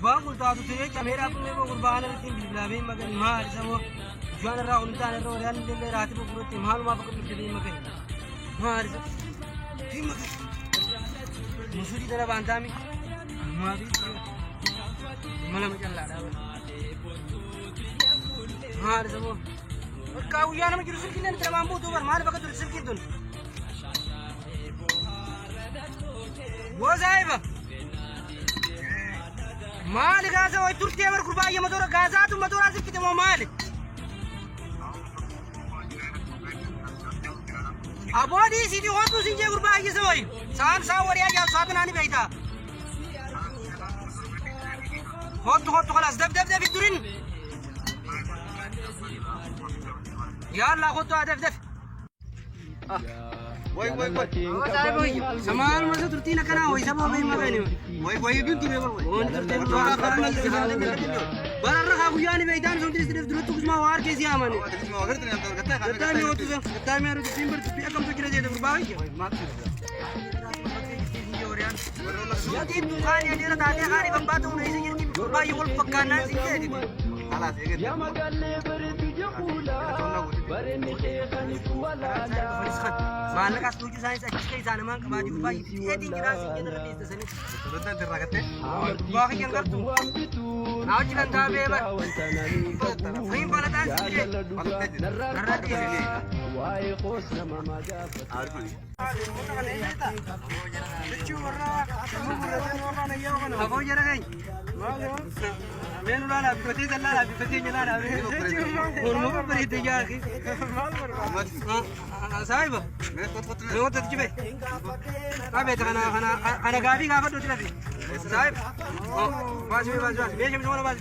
Bagus tu aku tu kamera aku memang kurban itu bila makan mahal semua jual orang untan orang yang di daerah itu kurang mahal apa pun jadi makan mahal itu makan musuh di dalam bandami mahal itu malam macam lada mahal semua kau yang nama jurusan kita ni tidak mampu tu mahal pakai jurusan kita tu buat saya مال غازا وترتي امر قربايه مدور غازات ومدور ازك تمو مال ابودي سيدي هوتو سينجي قربايه سوي سان ساوريا يا ساتناني بيتا هوتو خلاص دب الدرين يلا هوتو دف Woi. Samaan masa turtina kana woi sama mai magani. Woi bintu ne woi. On turtina to akarna jihale me ladino. Barra ka guyani maidan so dis def dulu kusma war ke si amane. Kusma war tane to gata ka. Gata me hotu so. Gata me aru timber tu pia kam to kira jede burbai. Ya di bukan ya dia tadi hari bambatu nei singir ki burbai wol pakana singir. Halas ye يا مقلي برد جقولا برني شيخني ولا ما لك أسلوج ساينس أكيد إنسان ما كبادي برباي يدين كذا سيجي نرد يستسني Sudah diragate. باقي كان كرتو ناوي جلنا تابع بر فين بالاتان سيجي نرد يجي واي خوسنا ما جاب أبو جرعين مين ولا بفتي دلنا بفتي جلنا ورمو بريد ياكي صاحب لو تجيبه أبي أنا قاعد قاعد دوتي صاحب باش ليش من ولا باش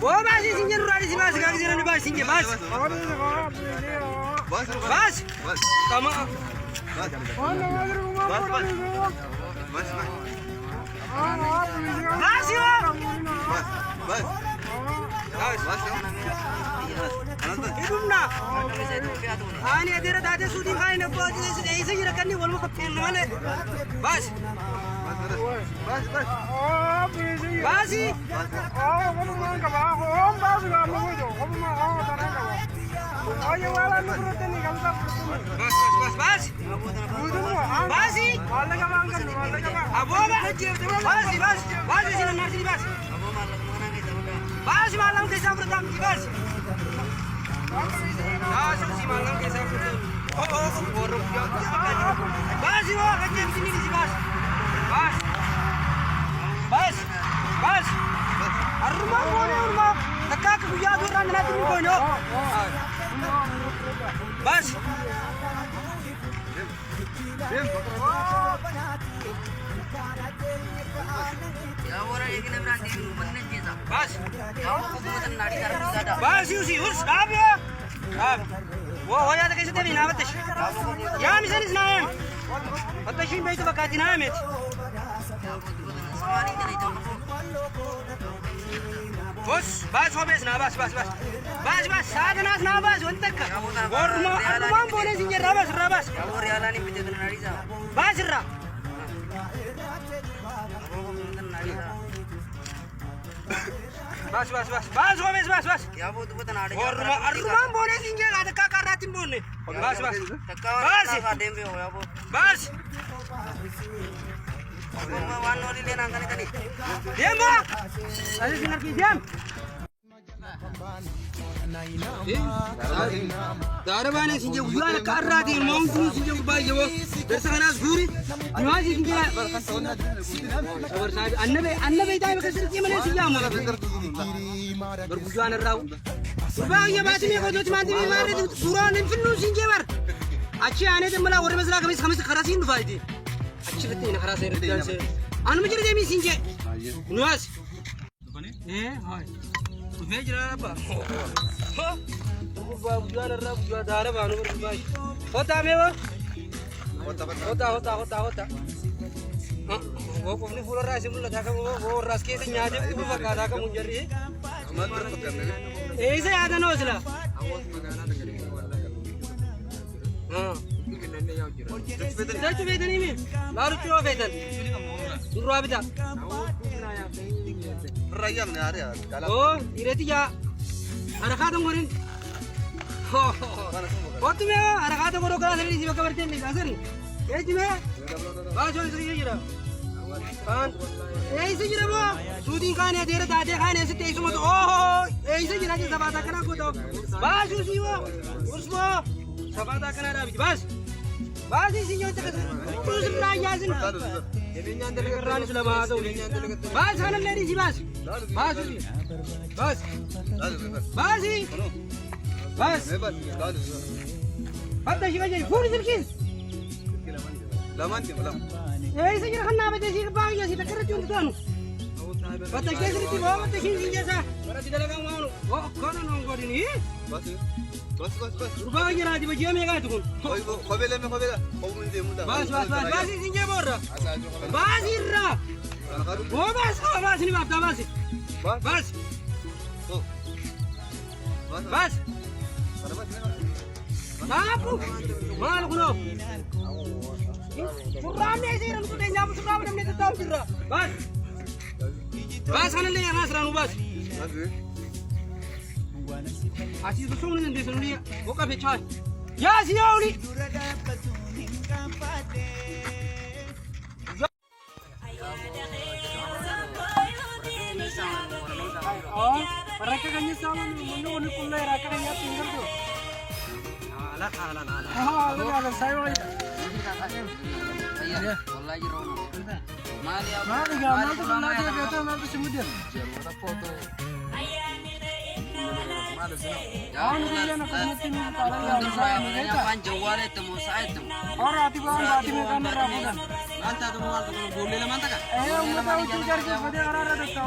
वो बासी सिंगे रुराडी सी बास गागी जरा बास सिंगे बास बास तमा बास यो इरुमना आने तेरा दादे सूदी खाए न पहुंच ऐसे ही रखनी बोलो कप्तान वाले बस बासी बस बासी अबो बासी बस बासी सिना नर्सी बस बासी मालम के साथ प्रदान की बस सब्जी मालम के साथ ओ बासी वो कच्चे बिजली की बस बस अरुमा बोले अरुमा तक्का के याद हो रहा है ना तुम कोई नो बस Ya orang yang kena berani mana dia बस Kau hukuman nadi karena tidak ada. बस यूसी उस आप या आप वो हो जाता कैसे तेरी नाम बतश या मिशन इस नाम बतशिन भाई तो बकाती नाम है Semua ini itu. बस हो बेस ना बस साधना ना बस वंतक और मा बोले सिंगे रबस Kau realan ini betul nadi sah. बस रा Hukuman nadi sah. बस हो base Ya betul betul nadi. और मा बोले सिंगे ada kakak ratim बोले बस Kau kakak dembe oh ya bu. बस Hukuman wano di lena angkat tadi. diam ba ada sinar ki diam Darabane sinje uyana karrati mawdu sinje bayo bersana zuri nuaji sinje sabar saad annabe tay bakasir ki mane sinja amara berbujana raw bayo batini ko dot mandi mi mare suran infinu sinje bar achi ane de mala ore mazla khamis kharasin faidi achi betina kharase rijal se an mujre de mi sinje nuas hay भेज रहा बा हो बुआ रहा बुआ दारा बानो भाई होता में होता हां वो अपने फूल रहा है मुल्ला था वो रस के से न्याजे को बका था का मुंजरी ऐसे याद ना उसला हां दच वेदनी में लारू चो वेदन Surraa bita. Rayyam ne arya. Kala. Oh, ireti ya. Haraka dong korin. Waktu me haraka dong koro kala seri siapa kabar ni kasari. Ejme. Bajo seri jira. Kan. ऐसे जरा वो शूटिंग खाने तेरे दादे खाने से तेईस मत ओह ऐसे जरा जो सबाता करना को तो बस उसी वो उसको सबाता करना रहा बस बस इसी जो तक उस राजा से ये न्यान तेरे कराने सुला बात हो बस खाना ले रही बस बस उसी बस बस ही बस अब तो शिकायत पूरी सिलकिस Laman ke malam. ऐसे जरा खाना में तेजी के बाग या सीधा कर चुन तो बता कैसे रीति वो बता किसी जैसा बड़ा सीधा लगा हूँ वो कौन ना उनको नहीं Bas. Bas. रुपया ये राजी बजिया में का तुम Khobela me khobela. Khobela muda. बस इसी के बोल रहा बस इर्रा वो बस नहीं बाप बस बस बस बापू माल कुनो सुराम ने ऐसे रंग कुटे जाम सुराम ने तो ताऊ किर्रा बस आने ले आना सरानु बस आशी तो सुन नहीं सुन लिया वो का बेचार या सियाउली oh mereka kan sama menunggu kuliah mereka kan ya tinggal tuh ala saya mau Iya, wallahi rono. Mali apa? mari gak mau tuh lagi betul mau semudian Jangan lupa nak meeting para yang saya mereka panjawar itu mau saya itu. और आती बार आती में काम रहा होगा Mantap tuh mau boleh lah mantap kan? मैं तो उच्च करके बड़े आ रहा था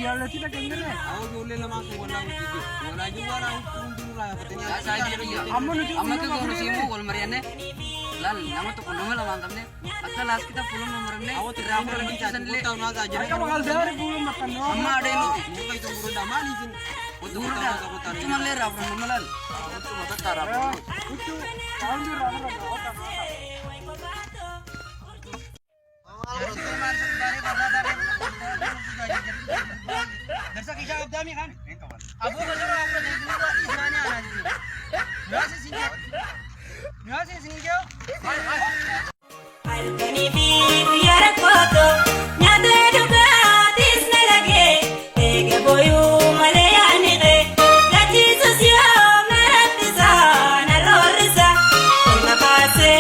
ये लती तक केंद्र है Aku boleh lah mantap walau gitu. Walau juga lah dulu lah katanya. Saya dia. Amma tuh kalau simu kalau marianne lal nama tuh kono lah mantap nih. Asal las kita pulang nomor nih. Aku tidak mau lagi jalan deh. Tahu naga aja. क्या बाल दे रहे पूरे मत करना Amma ada ini. Muka itu burung damai nih. Betul dah. Cuma lera orang malal. Itu mata tarap. कुछ काम भी रहा होगा Darsa kisah abdami kan? Abu baca apa dari dulu ismanya anak ini. Biasa singgau. Alkani biru yara koto nyata duga tisna lage ege boyu male yanige lati sosio narapisa narorisa onna pase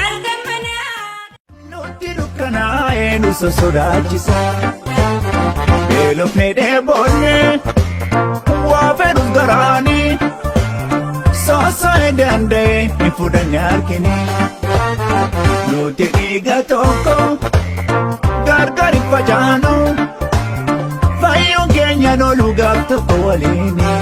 alkamana Nuti dukkana enu sosodaachisa Beelofne deeboonne waa fedhus garaani Soosoo danda'e hin fudhanne harkini Nuti dhiiga tokko gargar hin facaanu Fayyuun keenya nolu gaaf tokko waliini